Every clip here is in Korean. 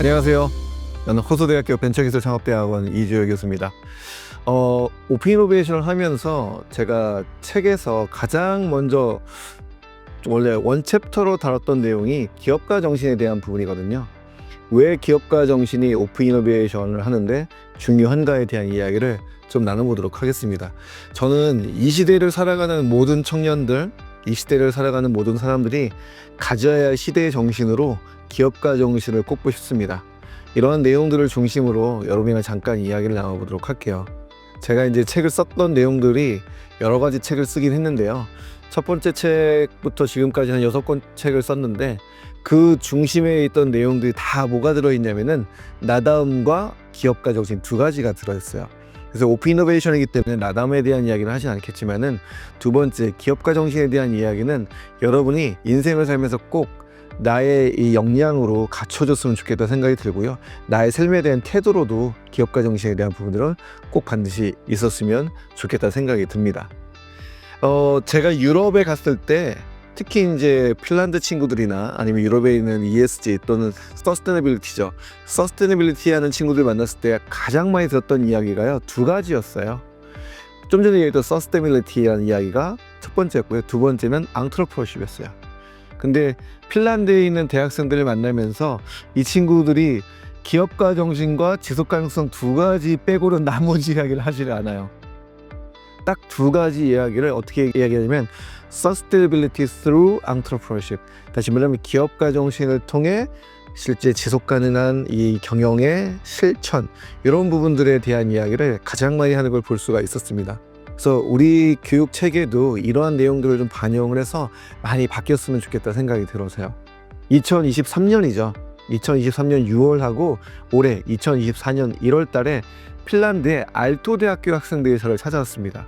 안녕하세요. 저는 호소대학교 벤처기술 창업대학원 이주열 교수입니다. 오픈이노베이션을 하면서 제가 책에서 가장 먼저 원래 원챕터로 다뤘던 내용이 기업가 정신에 대한 부분이거든요. 왜 기업가 정신이 오픈이노베이션을 하는데 중요한가에 대한 이야기를 좀 나눠보도록 하겠습니다. 저는 이 시대를 살아가는 모든 청년들, 이 시대를 살아가는 모든 사람들이 가져야 할 시대의 정신으로 기업가 정신을 꼽고 싶습니다. 이러한 내용들을 중심으로 여러분이랑 잠깐 이야기를 나눠보도록 할게요. 제가 이제 책을 썼던 내용들이 여러 가지 책을 쓰긴 했는데요. 첫 번째 책부터 지금까지 한 6권 책을 썼는데 그 중심에 있던 내용들이 다 뭐가 들어있냐면은 나다움과 기업가 정신 두 가지가 들어있어요. 그래서 오픈이노베이션이기 때문에 나담에 대한 이야기는 하진 않겠지만은 두 번째 기업가 정신에 대한 이야기는 여러분이 인생을 살면서 꼭 나의 이 역량으로 갖춰줬으면 좋겠다 생각이 들고요. 나의 삶에 대한 태도로도 기업가 정신에 대한 부분들은 꼭 반드시 있었으면 좋겠다 생각이 듭니다. 제가 유럽에 갔을 때 특히 이제 핀란드 친구들이나 아니면 유럽에 있는 ESG 또는 서스테너빌리티죠. 서스테너빌리티 하는 친구들 만났을 때 가장 많이 들었던 이야기가요. 두 가지였어요. 좀 전에 얘기했던 서스테너빌리티라는 이야기가 첫 번째였고요. 두 번째는 앙트러프러십이었어요. 근데 핀란드에 있는 대학생들을 만나면서 이 친구들이 기업가 정신과 지속 가능성 두 가지 빼고는 나머지 이야기를 하지 않아요. 딱 두 가지 이야기를 어떻게 이야기하냐면 Sustainability through Entrepreneurship. 다시 말하면 기업가 정신을 통해 실제 지속 가능한 이 경영의 실천, 이런 부분들에 대한 이야기를 가장 많이 하는 걸 볼 수가 있었습니다. 그래서 우리 교육 체계도 이러한 내용들을 좀 반영을 해서 많이 바뀌었으면 좋겠다 생각이 들어서요. 2023년이죠. 2023년 6월하고 올해 2024년 1월 달에 핀란드의 알토 대학교 학생들이 저를 찾아왔습니다.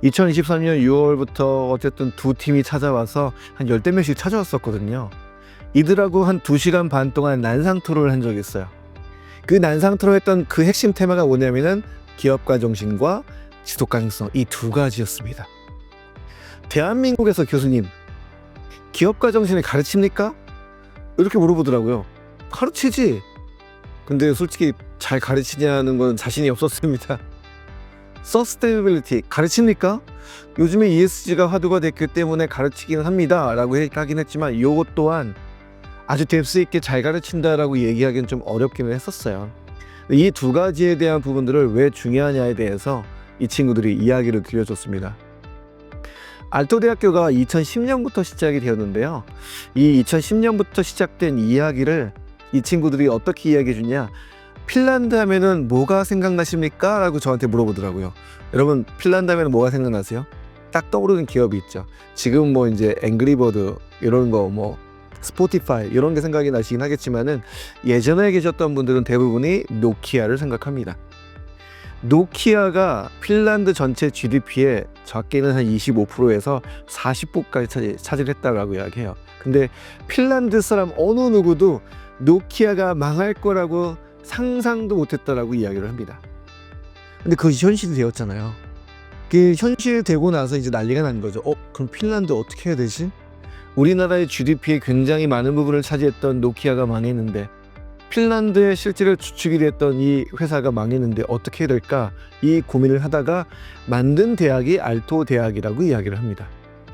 2023년 6월부터 어쨌든 두 팀이 찾아와서 한 10대 명씩 찾아왔었거든요. 이들하고 한 2시간 반 동안 난상 토론을 한 적이 있어요. 그 난상 토론했던 그 핵심 테마가 뭐냐면은 기업가 정신과 지속 가능성, 이 두 가지였습니다. 대한민국에서 교수님, 기업가 정신을 가르칩니까? 이렇게 물어보더라고요. 가르치지. 근데 솔직히 잘 가르치냐는 건 자신이 없었습니다. 서스테너빌리티 가르칩니까? 요즘에 ESG가 화두가 됐기 때문에 가르치기는 합니다 라고 하긴 했지만 이것 또한 아주 뎁스 있게 잘 가르친다라고 얘기하기는 좀 어렵기는 했었어요. 이 두 가지에 대한 부분들을 왜 중요하냐에 대해서 이 친구들이 이야기를 들려줬습니다. 알토 대학교가 2010년부터 시작이 되었는데요. 이 2010년부터 시작된 이야기를 이 친구들이 어떻게 이야기해 주냐, 핀란드 하면은 뭐가 생각나십니까? 라고 저한테 물어보더라고요. 여러분, 핀란드 하면 뭐가 생각나세요? 딱 떠오르는 기업이 있죠. 지금 뭐 이제 앵그리버드 이런 거, 뭐 스포티파이 이런 게 생각이 나시긴 하겠지만은 예전에 계셨던 분들은 대부분이 노키아를 생각합니다. 노키아가 핀란드 전체 GDP의 적게는 한 25%에서 40%까지 차지했다고 이야기해요. 근데 핀란드 사람 어느 누구도 노키아가 망할 거라고 상상도 못했다라고 이야기를 합니다. 근데 그것이 현실이 되었잖아요. 그게 현실이 되고 나서 이제 난리가 난 거죠. 그럼 핀란드 어떻게 해야 되지? 우리나라의 GDP의 굉장히 많은 부분을 차지했던 노키아가 망했는데, 핀란드의 실제로 주축이 됐던 이 회사가 망했는데 어떻게 해야 될까? 이 고민을 하다가 만든 대학이 알토 대학이라고 이야기를 합니다.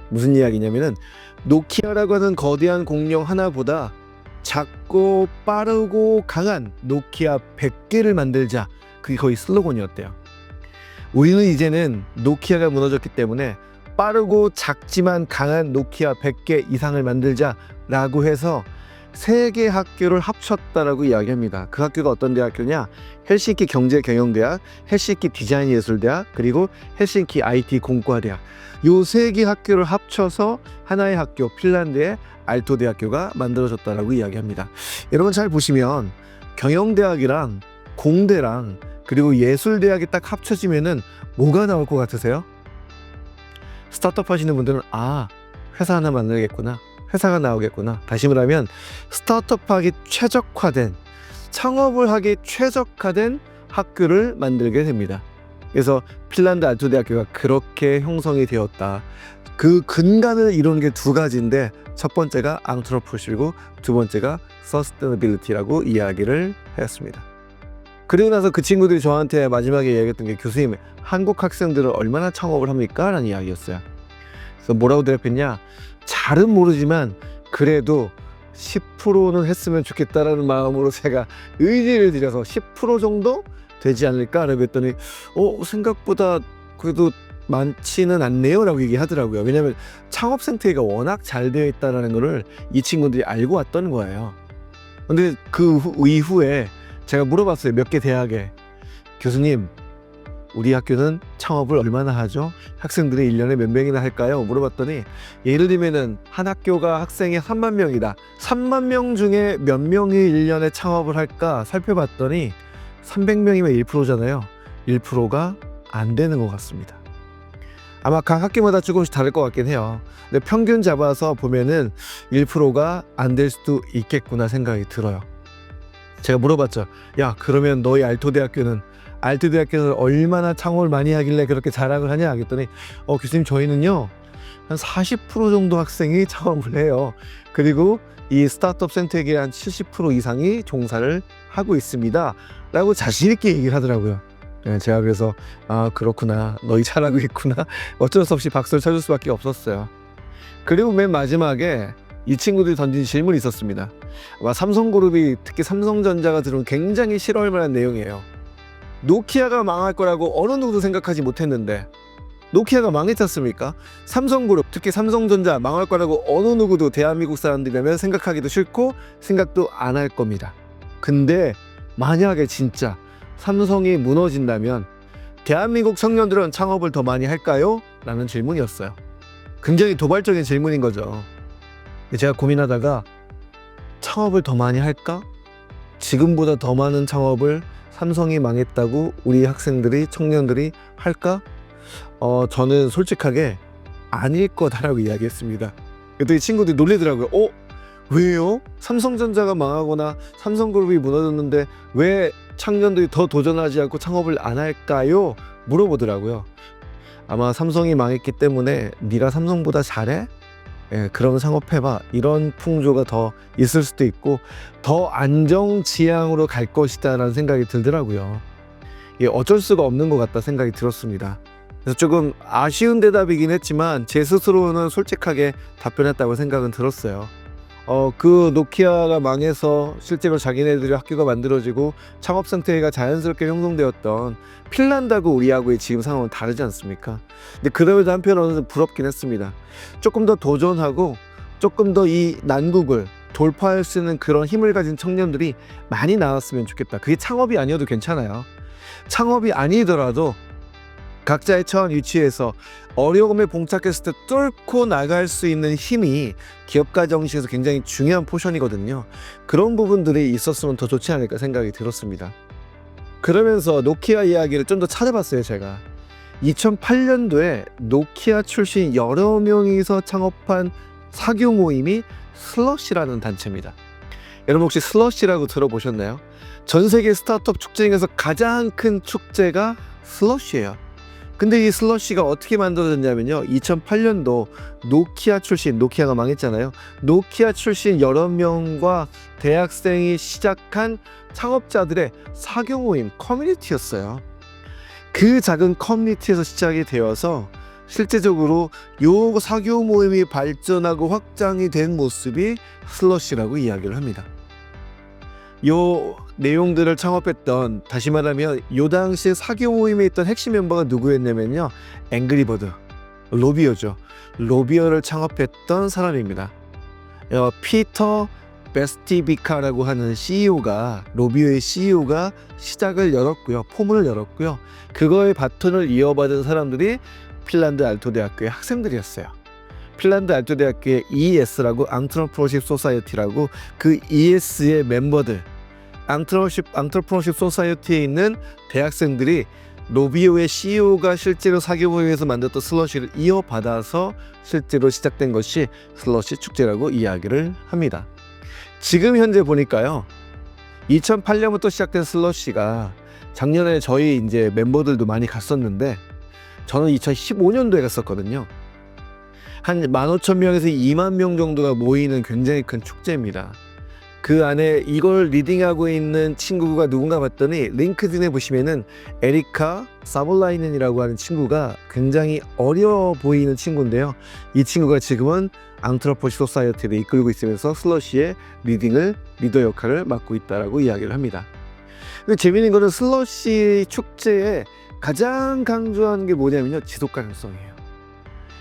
무슨 이야기냐면은 노키아라고 하는 거대한 공룡 하나보다 작고 빠르고 강한 노키아 100개를 만들자. 그게 거의 슬로건이었대요. 우리는 이제는 노키아가 무너졌기 때문에 빠르고 작지만 강한 노키아 100개 이상을 만들자라고 해서 3개 학교를 합쳤다라고 이야기합니다. 그 학교가 어떤 대학교냐? 헬싱키 경제경영대학, 헬싱키 디자인예술대학, 그리고 헬싱키 IT 공과대학. 요 3개 학교를 합쳐서 하나의 학교, 핀란드의 알토 대학교가 만들어졌다라고 이야기합니다. 여러분 잘 보시면 경영대학이랑 공대랑 그리고 예술대학이 딱 합쳐지면은 뭐가 나올 것 같으세요? 스타트업 하시는 분들은 회사 하나 만들겠구나, 회사가 나오겠구나. 다시 말하면 스타트업하기 최적화된, 창업을 하기 최적화된 학교를 만들게 됩니다. 그래서 핀란드 알토대학교가 그렇게 형성이 되었다. 그 근간을 이루는 게 두 가지인데 첫 번째가 앙트로포시고 두 번째가 서스테너빌리티라고 이야기를 했습니다. 그리고 나서 그 친구들이 저한테 마지막에 얘기했던 게 교수님, 한국 학생들은 얼마나 창업을 합니까? 라는 이야기였어요. 그래서 뭐라고 대답했냐? 잘은 모르지만 그래도 10%는 했으면 좋겠다라는 마음으로 제가 의지를 들여서 10% 정도 되지 않을까? 라고 했더니 생각보다 그래도 많지는 않네요 라고 얘기하더라고요. 왜냐하면 창업 생태계가 워낙 잘 되어 있다는 거를 이 친구들이 알고 왔던 거예요. 근데 그 이후에 제가 물어봤어요. 몇 개 대학에. 교수님, 우리 학교는 창업을 얼마나 하죠? 학생들이 1년에 몇 명이나 할까요? 물어봤더니 예를 들면은 한 학교가 학생이 3만 명이다. 3만 명 중에 몇 명이 1년에 창업을 할까 살펴봤더니 300명이면 1%잖아요. 1%가 안 되는 것 같습니다. 아마 각 학교마다 조금씩 다를 것 같긴 해요. 근데 평균 잡아서 보면은 1%가 안 될 수도 있겠구나 생각이 들어요. 제가 물어봤죠. 야, 그러면 너희 알토대학교는 얼마나 창업을 많이 하길래 그렇게 자랑을 하냐 했더니 교수님, 저희는요 한 40% 정도 학생이 창업을 해요. 그리고 이 스타트업 생태계의 한 70% 이상이 종사를 하고 있습니다 라고 자신 있게 얘기를 하더라고요. 제가 그래서 그렇구나, 너희 잘하고 있구나, 어쩔 수 없이 박수를 쳐줄 수밖에 없었어요. 그리고 맨 마지막에 이 친구들이 던진 질문이 있었습니다. 아마 삼성그룹이, 특히 삼성전자가 들은 굉장히 싫어할 만한 내용이에요. 노키아가 망할 거라고 어느 누구도 생각하지 못했는데 노키아가 망했지 않습니까? 삼성그룹, 특히 삼성전자 망할 거라고 어느 누구도 대한민국 사람들이라면 생각하기도 싫고 생각도 안 할 겁니다. 근데 만약에 진짜 삼성이 무너진다면 대한민국 청년들은 창업을 더 많이 할까요? 라는 질문이었어요. 굉장히 도발적인 질문인 거죠. 제가 고민하다가 창업을 더 많이 할까? 지금보다 더 많은 창업을 삼성이 망했다고 우리 학생들이, 청년들이 할까? 저는 솔직하게 아닐 거다라고 이야기했습니다. 그래도 이 친구들이 놀리더라고요. 왜요? 삼성전자가 망하거나 삼성그룹이 무너졌는데 왜 청년들이 더 도전하지 않고 창업을 안 할까요? 물어보더라고요. 아마 삼성이 망했기 때문에 네가 삼성보다 잘해? 그러면 창업해봐. 이런 풍조가 더 있을 수도 있고 더 안정지향으로 갈 것이다 라는 생각이 들더라고요. 이게 어쩔 수가 없는 것 같다 생각이 들었습니다. 그래서 조금 아쉬운 대답이긴 했지만 제 스스로는 솔직하게 답변했다고 생각은 들었어요. 그 노키아가 망해서 실제로 자기네들의 학교가 만들어지고 창업 상태가 자연스럽게 형성되었던 핀란드하고 우리하고의 지금 상황은 다르지 않습니까? 근데 그럼에도 한편으로는 부럽긴 했습니다. 조금 더 도전하고 조금 더 이 난국을 돌파할 수 있는 그런 힘을 가진 청년들이 많이 나왔으면 좋겠다. 그게 창업이 아니어도 괜찮아요. 창업이 아니더라도 각자의 처한 위치에서 어려움에 봉착했을 때 뚫고 나갈 수 있는 힘이 기업가 정신에서 굉장히 중요한 포션이거든요. 그런 부분들이 있었으면 더 좋지 않을까 생각이 들었습니다. 그러면서 노키아 이야기를 좀 더 찾아봤어요. 제가 2008년도에 노키아 출신 여러 명이서 창업한 사교 모임이 슬러시라는 단체입니다. 여러분 혹시 슬러시라고 들어보셨나요? 전 세계 스타트업 축제 중에서 가장 큰 축제가 슬러시예요. 근데 이 슬러시가 어떻게 만들어졌냐면요, 2008년도 노키아 출신, 노키아가 망했잖아요. 노키아 출신 여러 명과 대학생이 시작한 창업자들의 사교 모임 커뮤니티였어요. 그 작은 커뮤니티에서 시작이 되어서 실제적으로 요 사교 모임이 발전하고 확장이 된 모습이 슬러시라고 이야기를 합니다. 요 내용들을 창업했던, 다시 말하면 요 당시 사교 모임에 있던 핵심 멤버가 누구였냐면요, 앵그리버드, 로비어죠. 로비어를 창업했던 사람입니다. 피터 베스티비카라고 하는 CEO가, 로비어의 CEO가 시작을 열었고요, 포문을 열었고요. 그거의 바톤을 이어받은 사람들이 핀란드 알토대학교의 학생들이었어요. 핀란드 알토대학교의 ES라고 안트로프로십 소사이어티라고, 그 ES의 멤버들, 안트로프로십 소사이어티에 있는 대학생들이 로비오의 CEO가 실제로 사교 모임에서 만들었던 슬러시를 이어받아서 실제로 시작된 것이 슬러시 축제라고 이야기를 합니다. 지금 현재 보니까요, 2008년부터 시작된 슬러시가 작년에 저희 이제 멤버들도 많이 갔었는데 저는 2015년도에 갔었거든요. 한 15,000명에서 2만 명 정도가 모이는 굉장히 큰 축제입니다. 그 안에 이걸 리딩하고 있는 친구가 누군가 봤더니 링크드인에 보시면은 에리카 사볼라이넨이라고 하는 친구가 굉장히 어려 보이는 친구인데요. 이 친구가 지금은 앙트로포시 소사이어티를 이끌고 있으면서 슬러시의 리더 역할을 맡고 있다라고 이야기를 합니다. 근데 재미있는 거는 슬러시 축제에 가장 강조하는 게 뭐냐면요, 지속 가능성이에요.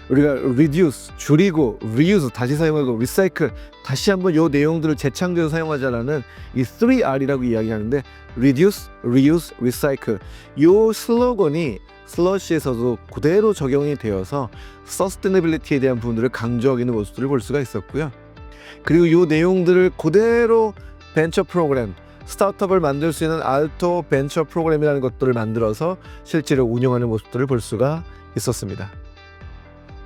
우리가 reduce, 줄이고, reuse, 다시 사용하고, recycle, 다시 한번 이 내용들을 재창조해서 사용하자라는 이 3R이라고 이야기하는데 reduce, reuse, recycle 이 슬로건이 슬러시에서도 그대로 적용이 되어서 서스테너빌리티에 대한 부분들을 강조하고 있는 모습들을 볼 수가 있었고요. 그리고 이 내용들을 그대로 벤처 프로그램, 스타트업을 만들 수 있는 알토 벤처 프로그램이라는 것들을 만들어서 실제로 운영하는 모습들을 볼 수가 있었습니다.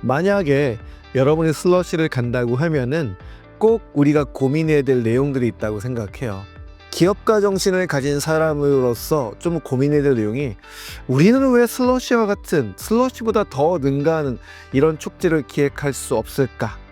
만약에 여러분이 슬러시를 간다고 하면은 꼭 우리가 고민해야 될 내용들이 있다고 생각해요. 기업가 정신을 가진 사람으로서 좀 고민해야 될 내용이, 우리는 왜 슬러시와 같은, 슬러시보다 더 능가하는 이런 축제를 기획할 수 없을까?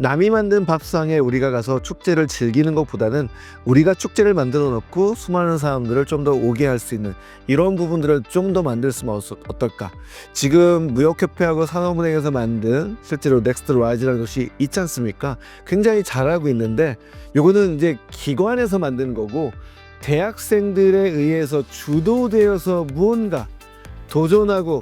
남이 만든 밥상에 우리가 가서 축제를 즐기는 것보다는 우리가 축제를 만들어 놓고 수많은 사람들을 좀 더 오게 할 수 있는 이런 부분들을 좀 더 만들었으면 어떨까. 지금 무역협회하고 산업은행에서 만든 실제로 넥스트 라이즈라는 것이 있지 않습니까? 굉장히 잘하고 있는데 요거는 이제 기관에서 만든 거고 대학생들에 의해서 주도되어서 무언가 도전하고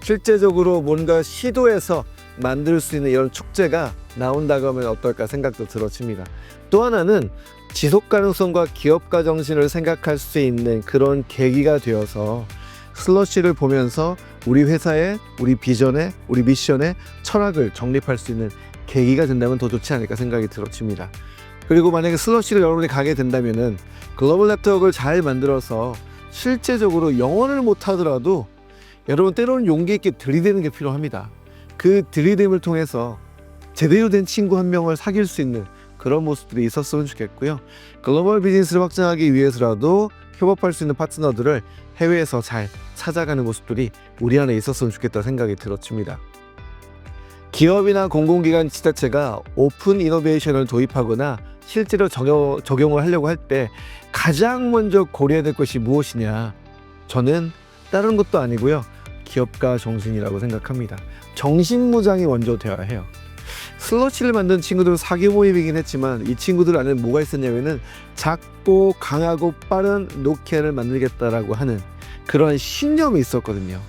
실제적으로 뭔가 시도해서 만들 수 있는 이런 축제가 나온다고 하면 어떨까 생각도 들어집니다. 또 하나는 지속 가능성과 기업가 정신을 생각할 수 있는 그런 계기가 되어서 슬러시를 보면서 우리 회사의, 우리 비전의, 우리 미션의 철학을 정립할 수 있는 계기가 된다면 더 좋지 않을까 생각이 들어집니다. 그리고 만약에 슬러시를 여러분이 가게 된다면은 글로벌 네트워크를 잘 만들어서 실제적으로 영어를 못하더라도 여러분 때로는 용기 있게 들이대는 게 필요합니다. 그 들이댐을 통해서 제대로 된 친구 한 명을 사귈 수 있는 그런 모습들이 있었으면 좋겠고요. 글로벌 비즈니스를 확장하기 위해서라도 협업할 수 있는 파트너들을 해외에서 잘 찾아가는 모습들이 우리 안에 있었으면 좋겠다 생각이 들어집니다. 기업이나 공공기관 지자체가 오픈 이노베이션을 도입하거나 실제로 적용을 하려고 할 때 가장 먼저 고려해야 될 것이 무엇이냐? 저는 다른 것도 아니고요, 기업가 정신이라고 생각합니다. 정신무장이 먼저 되어야 해요. 슬러시를 만든 친구들은 사기 모임이긴 했지만 이 친구들 안에 뭐가 있었냐면은 작고 강하고 빠른 노키아를 만들겠다라고 하는 그런 신념이 있었거든요.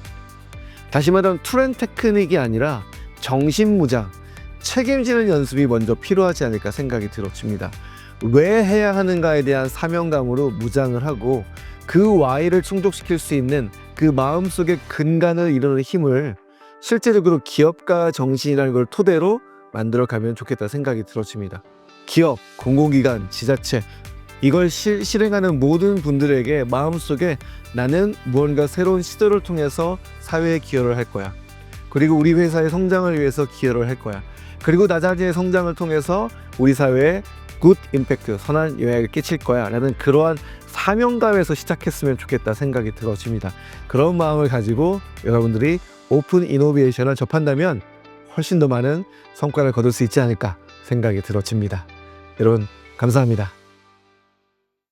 다시 말하면 툴앤 테크닉이 아니라 정신무장, 책임지는 연습이 먼저 필요하지 않을까 생각이 들어집니다. 왜 해야 하는가에 대한 사명감으로 무장을 하고 그 Y를 충족시킬 수 있는 그 마음속의 근간을 이루는 힘을 실제적으로 기업가 정신이라는 걸 토대로 만들어가면 좋겠다 생각이 들어집니다. 기업, 공공기관, 지자체 이걸 실행하는 모든 분들에게 마음속에 나는 무언가 새로운 시도를 통해서 사회에 기여를 할 거야. 그리고 우리 회사의 성장을 위해서 기여를 할 거야. 그리고 나 자신의 성장을 통해서 우리 사회에 굿 임팩트, 선한 영향을 끼칠 거야 라는 그러한 사명감에서 시작했으면 좋겠다 생각이 들어집니다. 그런 마음을 가지고 여러분들이 오픈 이노베이션을 접한다면 훨씬 더 많은 성과를 거둘 수 있지 않을까 생각이 들어집니다. 여러분 감사합니다.